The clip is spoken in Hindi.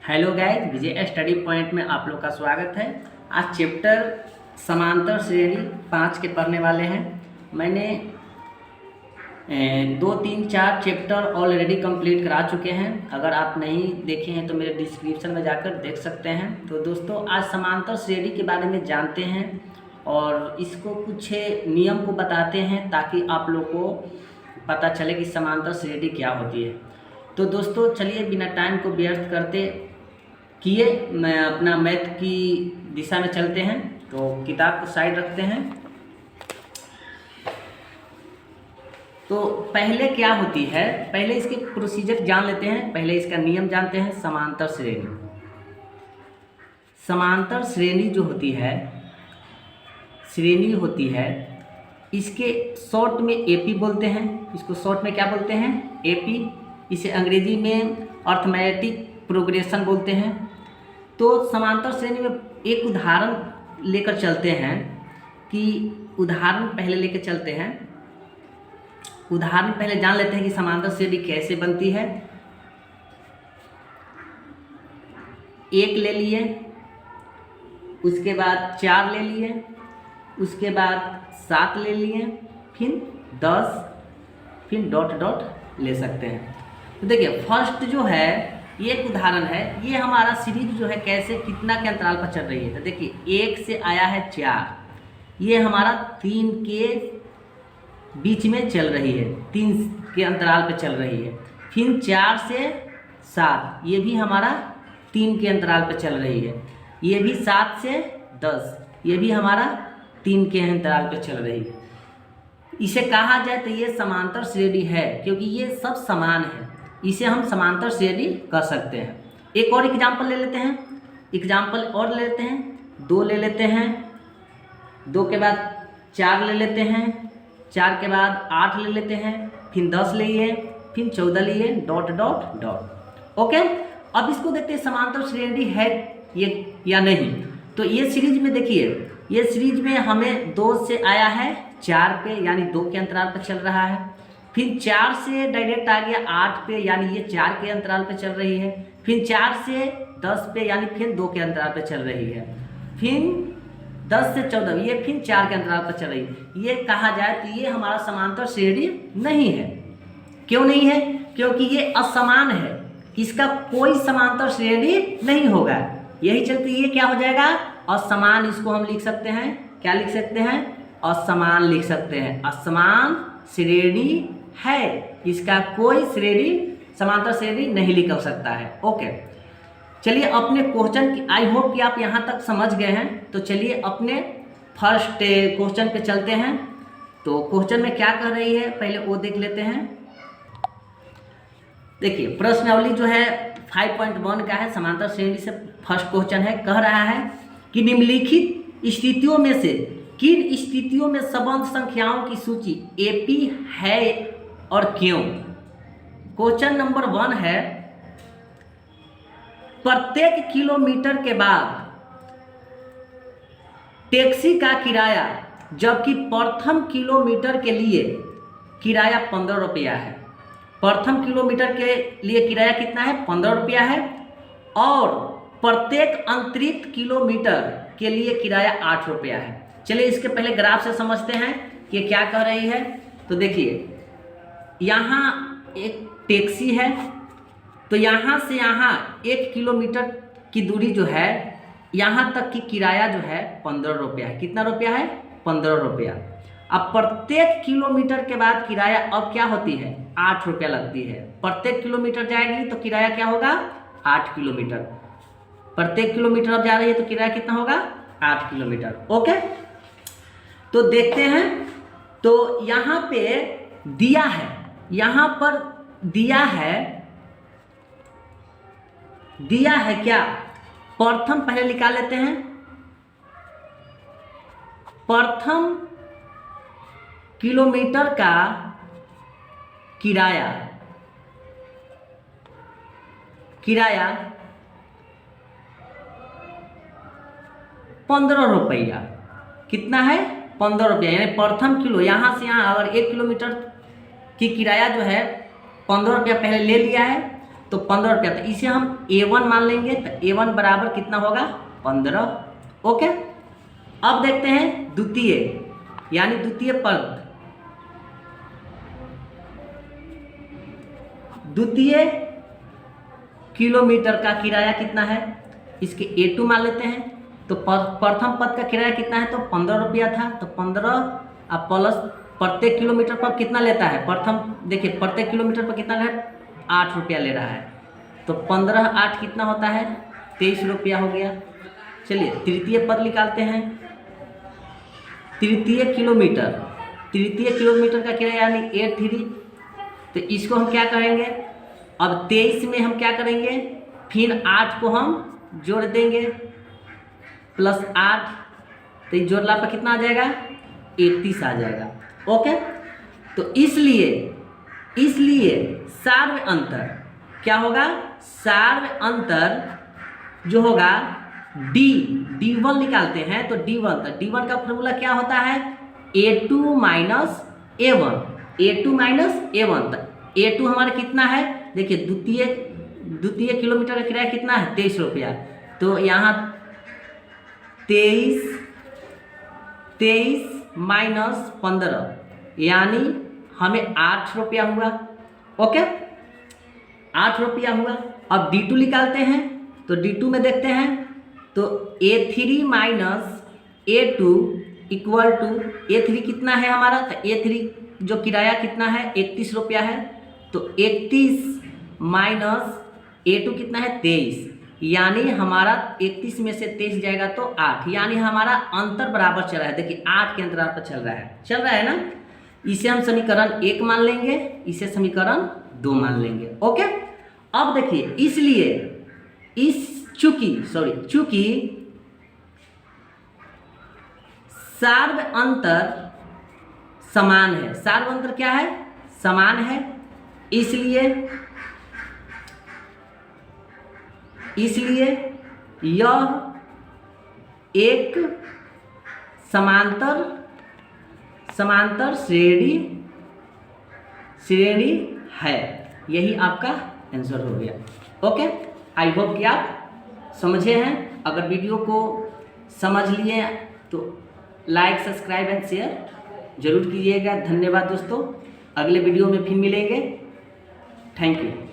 हेलो गाइज, विजय स्टडी पॉइंट में आप लोग का स्वागत है। आज चैप्टर समांतर श्रेणी 5 के पढ़ने वाले हैं। मैंने 2, 3, 4 चैप्टर ऑलरेडी कंप्लीट करा चुके हैं। अगर आप नहीं देखे हैं तो मेरे डिस्क्रिप्शन में जाकर देख सकते हैं। तो दोस्तों, आज समांतर श्रेणी के बारे में जानते हैं और इसको कुछ नियम को बताते हैं ताकि आप लोग को पता चले कि समांतर श्रेणी क्या होती है। तो दोस्तों चलिए, बिना टाइम को व्यर्थ करते किए मैं अपना मैथ की दिशा में चलते हैं। तो किताब को साइड रखते हैं। तो पहले क्या होती है, पहले इसके प्रोसीजर जान लेते हैं। पहले इसका नियम जानते हैं। समांतर श्रेणी जो होती है, श्रेणी होती है, इसके शॉर्ट में एपी बोलते हैं। इसको शॉर्ट में क्या बोलते हैं? एपी। इसे अंग्रेजी में अर्थमेटिक प्रोग्रेशन बोलते हैं। तो समांतर श्रेणी में एक उदाहरण लेकर चलते हैं कि उदाहरण पहले लेकर चलते हैं। उदाहरण पहले जान लेते हैं कि समांतर श्रेणी कैसे बनती है। 1 ले लिए, उसके बाद 4 ले लिए, उसके बाद 7 ले लिए, फिर 10, फिर डॉट डॉट ले सकते हैं। तो देखिए, फर्स्ट जो है ये एक उदाहरण है। ये हमारा सीरीज जो है कैसे कितना के अंतराल पर चल रही है। तो देखिए, 1 से आया है 4, ये हमारा 3 के बीच में चल रही है, 3 के अंतराल पर चल रही है। फिर 4 से 7, ये भी हमारा 3 के अंतराल पर चल रही है। ये भी 7 से 10, ये भी हमारा 3 के अंतराल पर चल रही है। इसे कहा जाए तो ये समांतर श्रेणी है, क्योंकि ये सब समान है। इसे हम समांतर श्रेणी कर सकते हैं। एक और एग्जाम्पल ले लेते हैं। एग्जाम्पल और ले लेते हैं। 2 ले लेते हैं, 2 के बाद 4 ले लेते हैं, 4 के बाद 8 ले लेते हैं, फिर 10 लिए, फिर 14 लिए, डॉट डॉट डॉट। ओके, अब इसको देखते हैं समांतर श्रेणी है ये या नहीं। तो ये सीरीज में देखिए, ये सीरीज में हमें 2 से आया है 4 पे, यानी 2 के अंतराल पर चल रहा है। फिर 4 से डायरेक्ट आ गया 8 पे, यानी ये 4 के अंतराल पे चल रही है। फिर 4 से 10 पे, यानी फिर 2 के अंतराल पे चल रही है। फिर 10 से 14, ये फिर 4 के अंतराल पर चल रही है। ये कहा जाए तो ये हमारा समांतर श्रेणी नहीं है। क्यों नहीं है? क्योंकि ये असमान है, इसका कोई समांतर श्रेणी नहीं होगा। यही चलते ये क्या हो जाएगा? असमान। इसको हम लिख सकते हैं, क्या लिख सकते हैं? असमान लिख सकते हैं। असमान श्रेणी है, इसका कोई श्रेणी समांतर श्रेणी नहीं लिख सकता है। ओके, चलिए अपने क्वेश्चन की, आई होप कि आप यहाँ तक समझ गए हैं। तो चलिए अपने फर्स्ट क्वेश्चन पे चलते हैं। तो क्वेश्चन में क्या कह रही है पहले वो देख लेते हैं। देखिए, प्रश्नावली जो है 5.1 का है, समांतर श्रेणी से फर्स्ट क्वेश्चन है। कह रहा है कि निम्नलिखित स्थितियों में से किन स्थितियों में संबंध संख्याओं की सूची एपी है और क्यों। क्वेश्चन नंबर 1 है, प्रत्येक किलोमीटर के बाद टैक्सी का किराया, जबकि प्रथम किलोमीटर के लिए किराया 15 रुपया है। प्रथम किलोमीटर के लिए किराया कितना है? 15 रुपया है। और प्रत्येक अंतरिक्त किलोमीटर के लिए किराया 8 रुपया है। चलिए इसके पहले ग्राफ से समझते हैं कि क्या कह रही है। तो देखिए, यहाँ एक टैक्सी है, तो यहाँ से यहाँ 1 किलोमीटर की दूरी जो है, यहाँ तक की किराया जो है 15 रुपया है। कितना रुपया है? 15 रुपया। अब प्रत्येक किलोमीटर के बाद किराया अब क्या होती है? 8 रुपया लगती है। प्रत्येक किलोमीटर जाएगी तो किराया क्या होगा? 8 किलोमीटर। प्रत्येक किलोमीटर अब जा रही है तो किराया कितना होगा? 8 किलोमीटर। ओके, तो देखते हैं। तो यहाँ पे दिया है, यहाँ पर दिया है क्या? प्रथम पहले निकाल लेते हैं। प्रथम किलोमीटर का किराया 15 रुपया। कितना है? 15 रुपया। यानी प्रथम किलो, यहाँ से यहाँ अगर 1 किलोमीटर की किराया जो है 15 रुपया पहले ले लिया है, तो 15 रुपया, तो इसे हम A1 मान लेंगे। तो A1 बराबर कितना होगा 15। ओके, अब देखते हैं द्वितीय, यानी द्वितीय पद। द्वितीय किलोमीटर का किराया कितना है, इसके A2 मान लेते हैं। तो प्रथम पद का किराया कितना है, तो 15 रुपया था। तो 15 अब प्लस प्रत्येक किलोमीटर पर कितना लेता है, प्रथम देखिए प्रत्येक किलोमीटर पर कितना है 8 रुपया ले रहा है। तो 15 8 कितना होता है 23 रुपया हो गया। चलिए तृतीय पद निकालते हैं। तृतीय किलोमीटर का किराया यानी A3। तो इसको हम क्या करेंगे, अब 23 में हम क्या करेंगे, फिर 8 को हम जोड़ देंगे प्लस 8, तो ये जोड़ला पर कितना आ जाएगा 31 आ जाएगा। ओके, तो इसलिए सार्व अंतर क्या होगा, सार्व अंतर जो होगा D1 निकालते हैं। तो D1 का फॉर्मूला क्या होता है A2 माइनस A1। तो A2 हमारा कितना है, देखिए द्वितीय किलोमीटर का किराया कितना है 23 रुपया। तो यहाँ 23 माइनस 15 यानी हमें 8 रुपया हुआ। ओके, 8 रुपया हुआ। अब D2 निकालते हैं। तो D2 में देखते हैं, तो A3 minus A2 equal to A3 कितना है हमारा, तो A3 जो किराया कितना है 31 रुपया है। तो 31 माइनस A2 कितना है 23, यानी हमारा 31 में से 23 जाएगा तो 8, यानी हमारा अंतर बराबर चल रहा है। देखिए 8 के अंतराल पर चल रहा है ना। इसे हम समीकरण 1 मान लेंगे, इसे समीकरण 2 मान लेंगे। ओके, अब देखिए इसलिए चूंकि सार्व अंतर समान है, सार्व अंतर क्या है समान है, इसलिए यह एक समांतर श्रेणी है। यही आपका आंसर हो गया। ओके, आई होप कि आप समझे हैं। अगर वीडियो को समझ लिए तो लाइक सब्सक्राइब एंड शेयर जरूर कीजिएगा। धन्यवाद दोस्तों, अगले वीडियो में फिर मिलेंगे। Thank you.